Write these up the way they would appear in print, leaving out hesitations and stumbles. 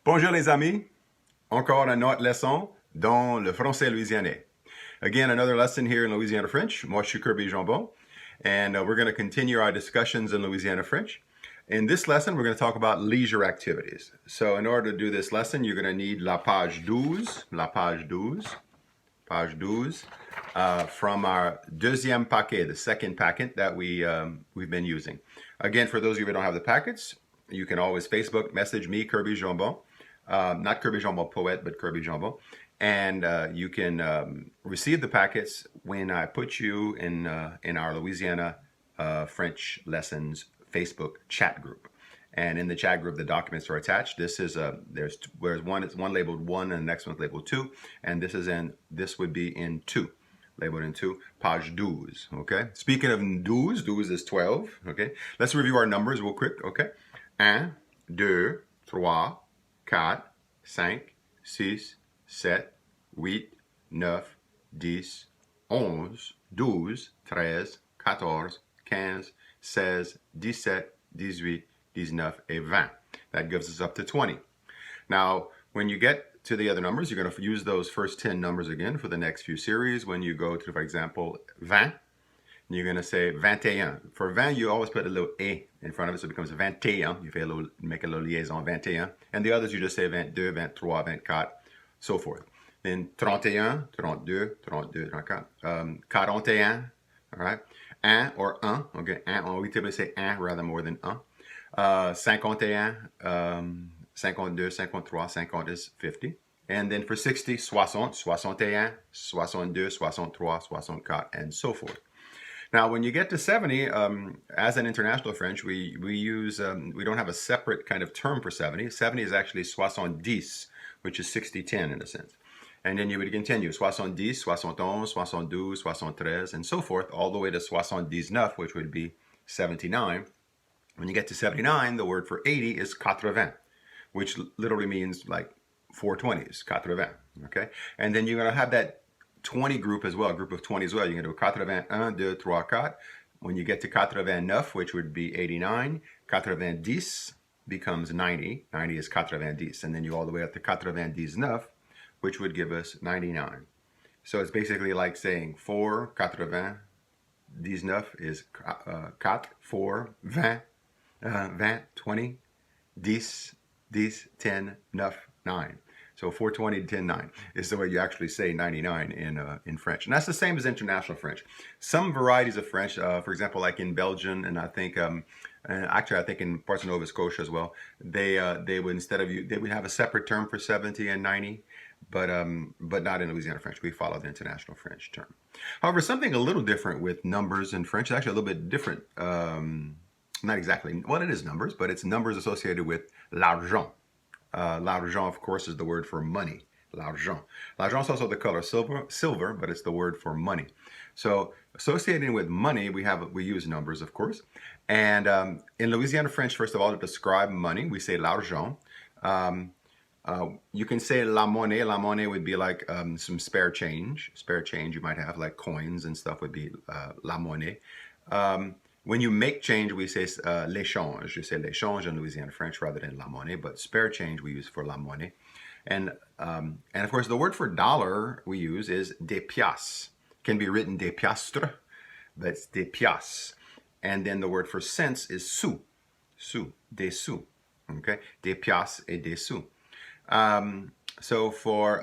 Bonjour les amis, encore une autre leçon dans le français louisianais. Again, another lesson here in Louisiana French. Moi, je suis Kirby Jambon, and we're going to continue our discussions in Louisiana French. In this lesson, we're going to talk about leisure activities. So in order to do this lesson, you're going to need la page 12, page 12, from our deuxième paquet, the second packet that we've been using. Again, for those of you who don't have the packets, you can always Facebook message me, Kirby Jambon. Not Kirby Jambon Poet, but Kirby Jambon. And you can receive the packets when I put you in our Louisiana French Lessons Facebook chat group. And in the chat group, the documents are attached. This is there's one labeled 1 and the next one's labeled 2, and this would be in 2, labeled in 2, page 12. Okay. Speaking of 12, 12 is 12. Okay. Let's review our numbers real quick. Okay. 1, 2, 3, 4, 5, 6, 7, 8, 9, 10, 11, 12, 13, 14, 15, 16, 17, 18, 19, and 20. That gives us up to 20. Now, when you get to the other numbers, you're going to use those first 10 numbers again for the next few series. When you go to, for example, 20, you're going to say 21. For 20, you always put a little e in front of it, so it becomes 21. You make a little liaison, 21. And the others, you just say 22, 23, 24, so forth. Then 31, 32, 32, 34, 41, all right? Un or un, okay? Un, we typically say un rather more than un. 51, 52, 53, 50 is 50. And then for 60, 60, 61, 62, 63, 64, and so forth. Now, when you get to 70, as an international French, we use, we don't have a separate kind of term for 70. 70 is actually 70, which is 60-10 in a sense. And then you would continue, 70, 71, 72, 73, and so forth, all the way to 79, which would be 79. When you get to 79, the word for 80 is 80, which literally means like 420s, 80, okay? And then you're going to have that 20 group as well, a group of 20 as well. You're going to do 81, 2, 3, 4. When you get to 89, which would be 89, 90 becomes 90. 90 is 90. And then you all the way up to 99, which would give us 99. So it's basically like saying 4, 99 is 4, 4, 20, 20, 20, 10, 10, 9. So 420 to 10, 9 is the way you actually say 99 in French. And that's the same as international French. Some varieties of French, for example, like in Belgium, and I think, actually I think in parts of Nova Scotia as well, they would, they would have a separate term for 70 and 90, but not in Louisiana French. We follow the international French term. However, something a little different with numbers in French, actually a little bit different, not exactly, well, it is numbers, but it's numbers associated with l'argent. L'argent, of course, is the word for money. L'argent. L'argent is also the color silver, but it's the word for money. So associating with money, we use numbers, of course. And in Louisiana French, first of all, to describe money, we say l'argent. You can say la monnaie. La monnaie would be like some spare change. Spare change you might have, like coins and stuff would be la monnaie. When you make change, we say l'échange. You say l'échange in Louisiana French rather than la monnaie, but spare change we use for la monnaie. And of course, the word for dollar we use is des piastres. Can be written des piastres, but it's des piastres. And then the word for cents is sous, des sous. Okay, des piastres et des sous. So for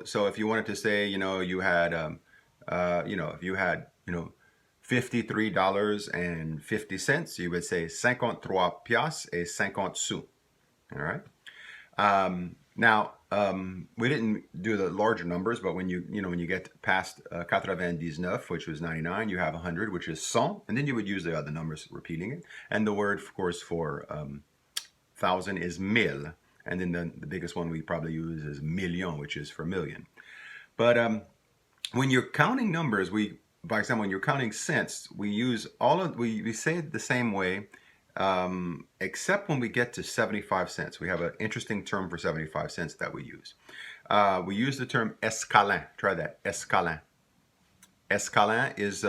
so if you wanted to say, you had, if you had, $53.50, you would say 53 piastres et 50 sous. All right. Now, we didn't do the larger numbers, but when you get past 99, which was 99, you have 100, which is 100, and then you would use the other numbers repeating it. And the word, of course, for 1,000 is mille. And then the biggest one we probably use is million, which is for million. But when you're counting numbers, for example, when you're counting cents, we say it the same way, except when we get to 75 cents. We have an interesting term for 75 cents that we use. We use the term escalin. Try that, escalin. Escalin is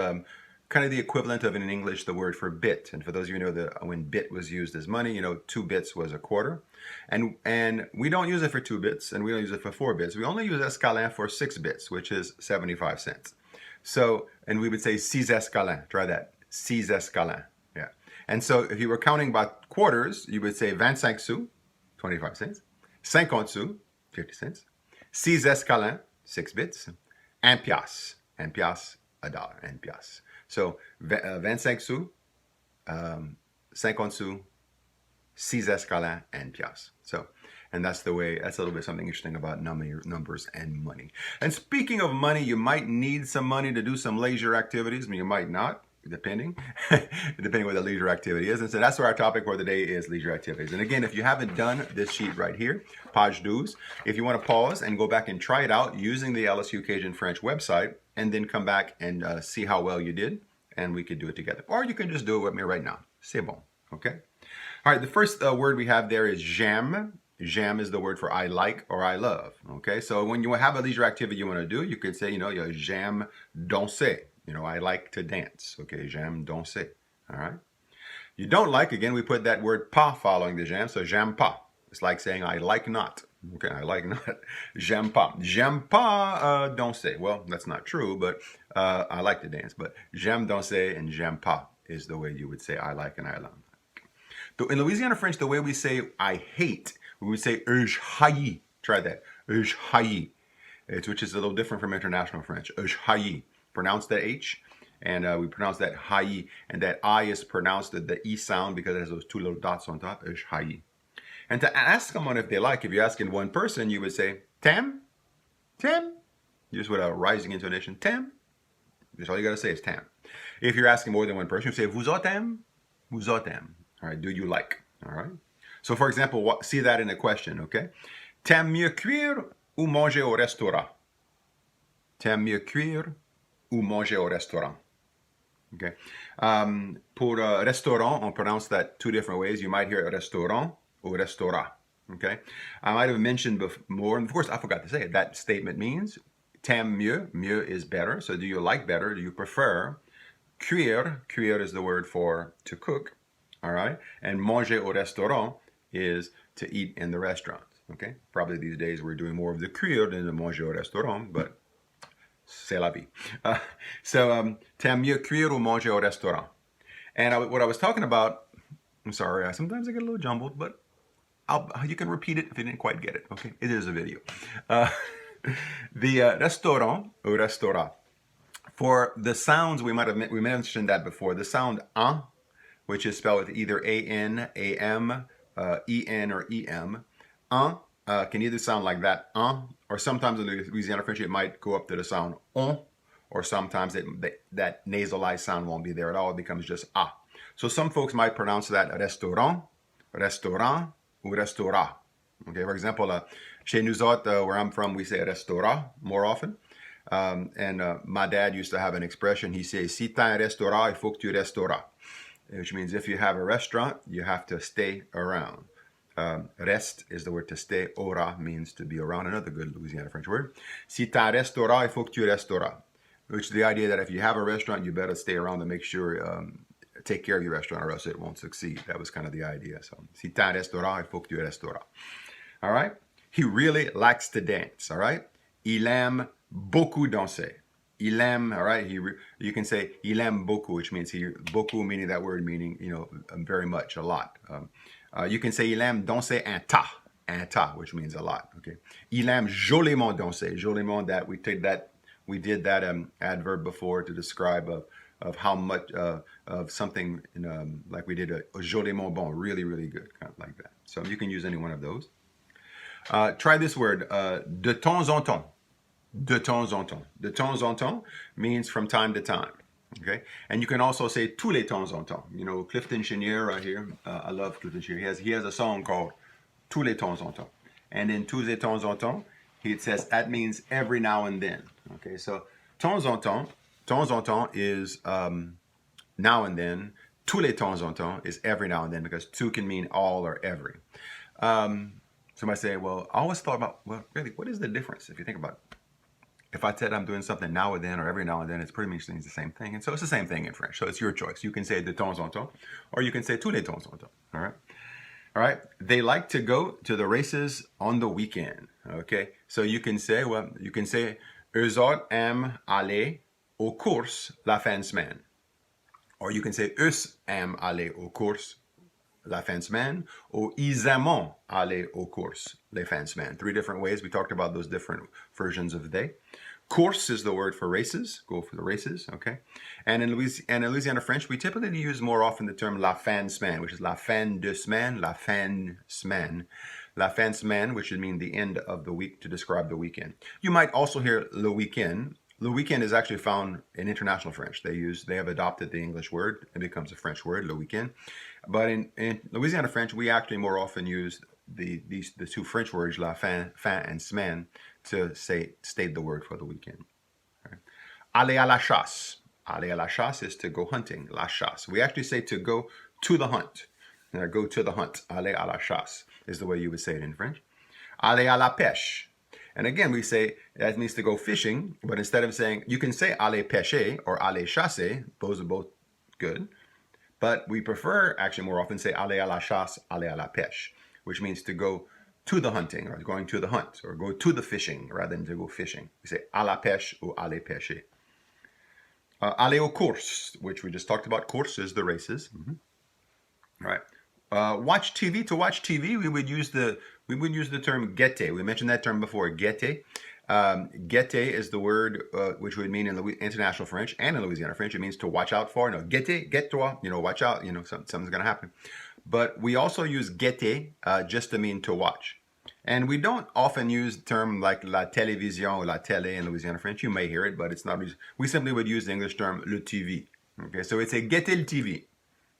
kind of the equivalent of in English the word for bit. And for those of you who know that when bit was used as money, 2 bits was a quarter. And we don't use it for 2 bits, and we don't use it for 4 bits. We only use escalin for 6 bits, which is 75 cents. So, and we would say 6 escalins. Try that. 6 escalins. Yeah. And so if you were counting by quarters, you would say 25 sous, 25 cents. 50 sous, 50 cents. 6 escalins, 6 bits. 1 piastre. 1 piastre, $1. 1 piastre. So 25 sous, 50 sous, 6 escalins, 1 piastre. So, and that's the way, that's a little bit something interesting about numbers and money. And speaking of money, you might need some money to do some leisure activities. I mean, you might not, depending what the leisure activity is. And so that's where our topic for the day is leisure activities. And again, if you haven't done this sheet right here, page 12, if you want to pause and go back and try it out using the LSU Cajun French website, and then come back and see how well you did, and we could do it together. Or you can just do it with me right now. C'est bon, okay? All right, the first word we have there is j'aime. J'aime is the word for I like or I love, okay? So when you have a leisure activity you want to do, you could say, j'aime danser. I like to dance, okay? J'aime danser, all right? You don't like, again, we put that word pas following the j'aime, so j'aime pas. It's like saying I like not. Okay, I like not. J'aime pas. J'aime pas danser. Well, that's not true, but I like to dance. But j'aime danser and j'aime pas is the way you would say I like and I love. In Louisiana French, the way we say I hate, we would say je haïs. Try that. Je haïs. Which is a little different from international French. Je haïs. Pronounce the H, and we pronounce that haïs. And that I is pronounced the E sound because it has those 2 little dots on top. Je haïs. And to ask someone if they like, if you're asking one person, you would say, Tam? Tam? Just with a rising intonation, Tam? That's all you got to say is Tam. If you're asking more than one person, you say, Vous autres? Vous autres? All right, do you like? All right. So, for example, see that in a question, okay? T'aimes mieux cuire ou manger au restaurant? T'aimes mieux cuire ou manger au restaurant? Okay. Pour restaurant, on pronounce that 2 different ways. You might hear restaurant or restaurant, okay? I might have mentioned before, and of course I forgot to say it, that statement means t'aimes mieux, mieux is better, so do you like better, do you prefer? Cuire, cuire is the word for to cook, all right? And manger au restaurant is to eat in the restaurant, okay? Probably these days we're doing more of the cuire than the manger au restaurant, but c'est la vie. T'aimes mieux cuire ou manger au restaurant? And what I was talking about, I'm sorry, sometimes I get a little jumbled, but you can repeat it if you didn't quite get it, okay? It is a video. The restaurant or restaurant. For the sounds, we mentioned that before. The sound an, which is spelled with either A-N, A-M, E-N, or E-M. An can either sound like that, an, or sometimes in Louisiana French, it might go up to the sound on, or sometimes that nasalized sound won't be there at all. It becomes just a. So some folks might pronounce that restaurant, restaurant, ou restaurant. Okay, for example, chez nous autres, where I'm from, we say restaurant more often. And my dad used to have an expression. He says, si t'as un restaurant, il faut que tu resteras. Which means if you have a restaurant, you have to stay around. Rest is the word to stay. Ora means to be around. Another good Louisiana French word. Si t'as un restaurant, il faut que tu resteras. Which is the idea that if you have a restaurant, you better stay around to make sure, take care of your restaurant or else it won't succeed. That was kind of the idea. So, si t'as un restaurant, il faut que tu resteras. All right? He really likes to dance. All right? Il aime beaucoup danser. Il aime, all right? You can say il aime beaucoup, which means beaucoup meaning that word meaning, very much, a lot. You can say il aime danser un tas, which means a lot. Okay. Il aime joliment danser. Joliment, that we did that adverb before to describe of how much of something like we did a joliment bon, really, really good, kind of like that. So you can use any one of those. Try this word, de temps en temps. De temps en temps. De temps en temps means from time to time. Okay, and you can also say tous les temps en temps. Clifton Chenier right here. I love Clifton Chenier. He has a song called tous les temps en temps. And in tous les temps en temps, it says that means every now and then. Okay, so temps en temps is now and then. Tous les temps en temps is every now and then because tous can mean all or every. Somebody say, well, I always thought about, well, really, what is the difference if you think about it? If I said I'm doing something now and then or every now and then, it's pretty much the same thing. And so it's the same thing in French. So it's your choice. You can say de temps en temps, or you can say tous les temps en temps. All right. All right. They like to go to the races on the weekend. Okay. So you can say, eux autres aiment aller aux courses la fin de semaine. Or you can say, eux aiment aller aux courses la fin de semaine, ou ils aiment aller aux courses les fins de semaine. 3 different ways. We talked about those different versions of they. Course is the word for races. Go for the races, okay? And in Louisiana French, we typically use more often the term la fin de semaine, which is la fin de semaine, la fin semaine. La fin de semaine, which would mean the end of the week to describe the weekend. You might also hear le weekend. Le weekend is actually found in international French. They have adopted the English word. It becomes a French word, le weekend. But in Louisiana French, we actually more often use the 2 French words, la fin and semaine, to state the word for the weekend. Right. Aller à la chasse. Aller à la chasse is to go hunting, la chasse. We actually say to go to the hunt. Go to the hunt. Aller à la chasse is the way you would say it in French. Aller à la pêche. And again, we say that means to go fishing, but instead of saying, you can say aller pêcher or aller chasser, those are both good. But we prefer actually more often say aller à la chasse, aller à la pêche, which means to go to the hunting or going to the hunt or go to the fishing rather than to go fishing. We say à la pêche or aller pêcher. Aller aux courses, which we just talked about. Course is the races. Mm-hmm. All right. Watch TV. To watch TV, we would use the term guetter. We mentioned that term before, guetter. Guetter is the word which would mean in international French and in Louisiana French, it means to watch out for. Guetter, guette-toi, watch out, something's going to happen. But we also use guetter just to mean to watch. And we don't often use the term like la télévision or la télé in Louisiana French. You may hear it, but it's not. We simply would use the English term le TV. Okay, so it's a guetter le TV,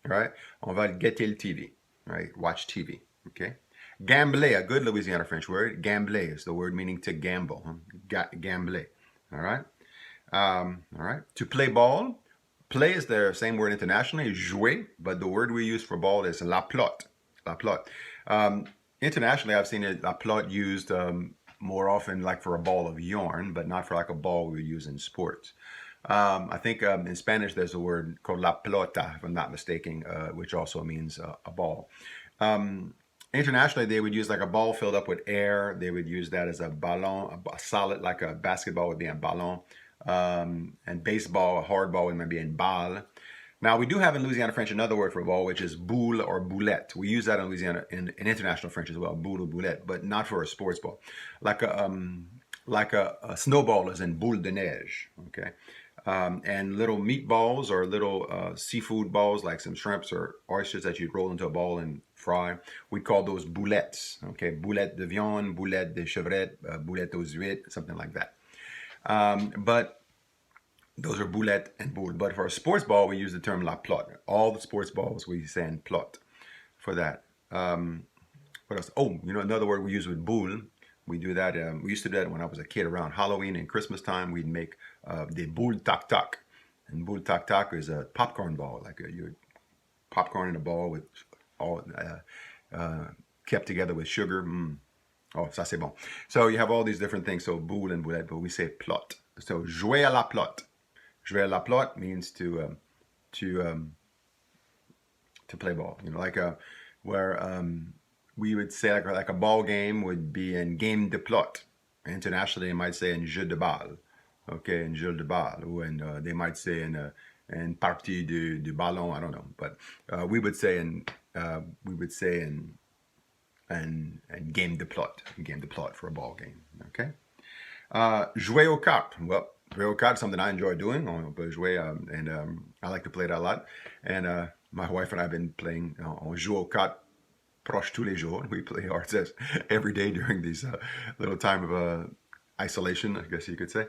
right? On va guetter le TV, right? Watch TV, okay? Gambler, a good Louisiana French word. Gambler is the word meaning to gamble. Gambler, all right? All right. To play ball. Play is the same word internationally, jouer, but the word we use for ball is la plotte. La plotte. Internationally, I've seen la plotte used more often like for a ball of yarn, but not for like a ball we use in sports. I think in Spanish there's a word called la pelota, if I'm not mistaken, which also means a ball. Internationally, they would use like a ball filled up with air. They would use that as a ballon, a solid, like a basketball would be a ballon. And baseball, a hard ball would be in balle. Now, we do have in Louisiana French another word for ball, which is boule or boulette. We use that in Louisiana in international French as well, boule or boulette, but not for a sports ball. Like a snowball is in boule de neige, okay? And little meatballs or little seafood balls, like some shrimps or oysters that you'd roll into a ball and fry, we call those boulettes, okay? Boulette de viande, boulette de chevrette, boulette aux huîtres, something like that. But those are boulette and boule. But for a sports ball, we use the term la plotte. All the sports balls, we say in plotte for that. What else? Oh, another word we use with boule. We do that. We used to do that when I was a kid around Halloween and Christmas time. We'd make the boule tac tac. And boule tac tac is a popcorn ball, like your popcorn in a ball with all kept together with sugar. Oh, ça c'est bon. So you have all these different things. So boule and boulette, but we say plotte. So jouer à la plotte. Jouer à la plotte means to play ball. Like where we would say like a ball game would be in game de plotte. Internationally, they might say in jeu de balle. Okay, in jeu de balle. And they might say in partie du ballon. I don't know, but we would say in game de plotte for a ball game. Okay. Jouer aux cartes. Well, jouer aux cartes is something I enjoy doing. On peut jouer, and I like to play that a lot. And my wife and I have been playing. On joue aux cartes proche tous les jours. We play cards every day during these little time of isolation, I guess you could say.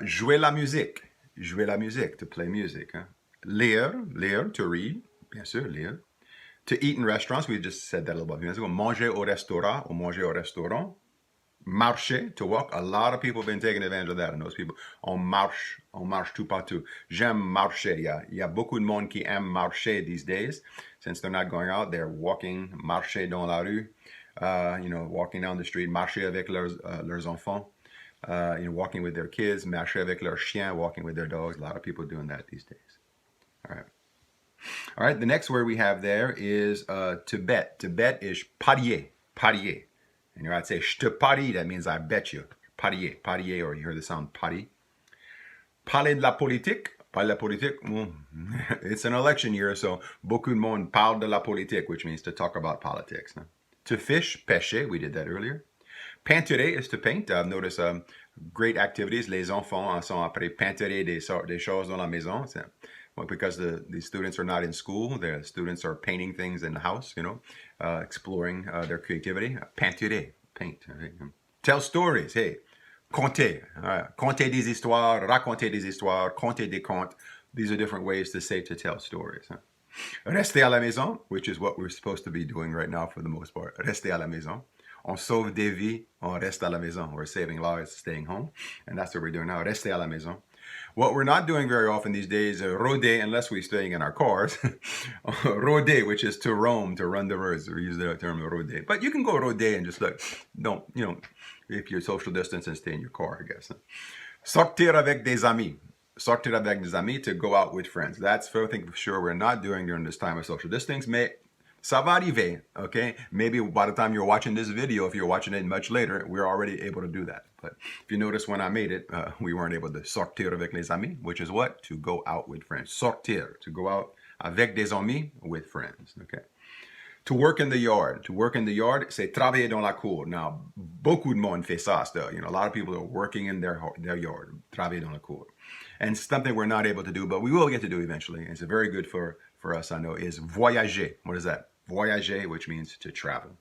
Jouer la musique. Jouer la musique, to play music. Huh? Lire, to read. Bien sûr, lire. To eat in restaurants, we just said that a little bit ago. Manger au restaurant or manger au restaurant. Marcher, to walk. A lot of people have been taking advantage of that. And those people, on marche tout partout. J'aime marcher. Il y a beaucoup de monde qui aime marcher these days. Since they're not going out, they're walking, marcher dans la rue. Walking down the street, marcher avec leurs enfants. walking with their kids, marcher avec leur chien, walking with their dogs. A lot of people doing that these days. All right. All right, the next word we have there is to bet. To bet is parier, parier. And I'd say, je te parie, that means I bet you. Parier, parier, or you hear the sound pari. Parler de la politique. Parler de la politique, well, it's an election year, so beaucoup de monde parle de la politique, which means to talk about politics. To fish, pêcher, we did that earlier. Peinturer is to paint. I've noticed great activities. Les enfants sont après peinturer des choses dans la maison. Well, because the students are not in school, the students are painting things in the house, exploring their creativity. Peinturer, paint. Right? Tell stories, hey. Conter. Conter des histoires, raconter des histoires, conter des contes. These are different ways to say to tell stories. Rester à la maison, which is what we're supposed to be doing right now for the most part. Rester à la maison. On sauve des vies, on reste à la maison. We're saving lives, staying home. And that's what we're doing now. Rester à la maison. What we're not doing very often these days, rôder, unless we're staying in our cars. Rôder, which is to roam, to run the roads. We use the term rôder. But you can go rôder and just if you're social distance and stay in your car, I guess. Sortir avec des amis. Sortir avec des amis, to go out with friends. That's I think for sure we're not doing during this time of social distancing. Mais ça va arriver, okay? Maybe by the time you're watching this video, if you're watching it much later, we're already able to do that. But if you notice when I made it, we weren't able to sortir avec les amis, which is what? To go out with friends. Sortir, to go out avec des amis, with friends, okay? To work in the yard. To work in the yard, c'est travailler dans la cour. Now, beaucoup de monde fait ça still. A lot of people are working in their yard, travailler dans la cour. And something we're not able to do, but we will get to do eventually. It's very good for us, I know, is voyager. What is that? Voyager, which means to travel.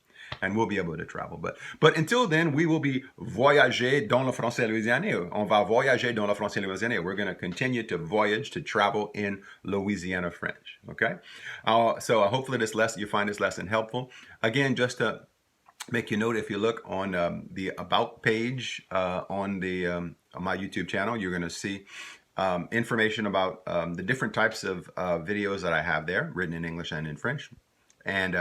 And we'll be able to travel. But until then, we will be voyager dans le français louisianais. On va voyager dans le français louisianais. We're going to continue to voyage, to travel in Louisiana French. Okay? So hopefully you find this lesson helpful. Again, just to make you note, if you look on the About page on my YouTube channel, you're going to see information about the different types of videos that I have there, written in English and in French. And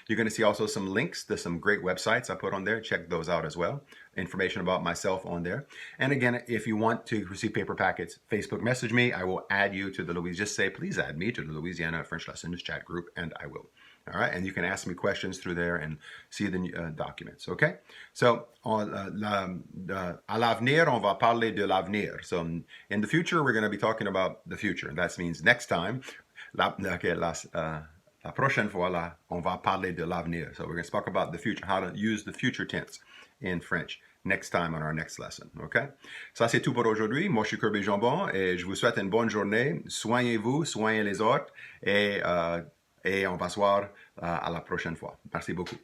you're going to see also some links to some great websites I put on there. Check those out as well. Information about myself on there. And again, if you want to receive paper packets, Facebook message me. I will add you to just say, please add me to the Louisiana French Lessons chat group, and I will. All right, and you can ask me questions through there and see the documents, okay? So, à l'avenir, on va parler de l'avenir. So, in the future, we're going to be talking about the future. That means next time, la prochaine fois, on va parler de l'avenir. So we're going to talk about the future, how to use the future tense in French next time on our next lesson. Okay? Ça, c'est tout pour aujourd'hui. Moi, je suis Kirby Jambon et je vous souhaite une bonne journée. Soignez-vous, soignez les autres et on va se voir à la prochaine fois. Merci beaucoup.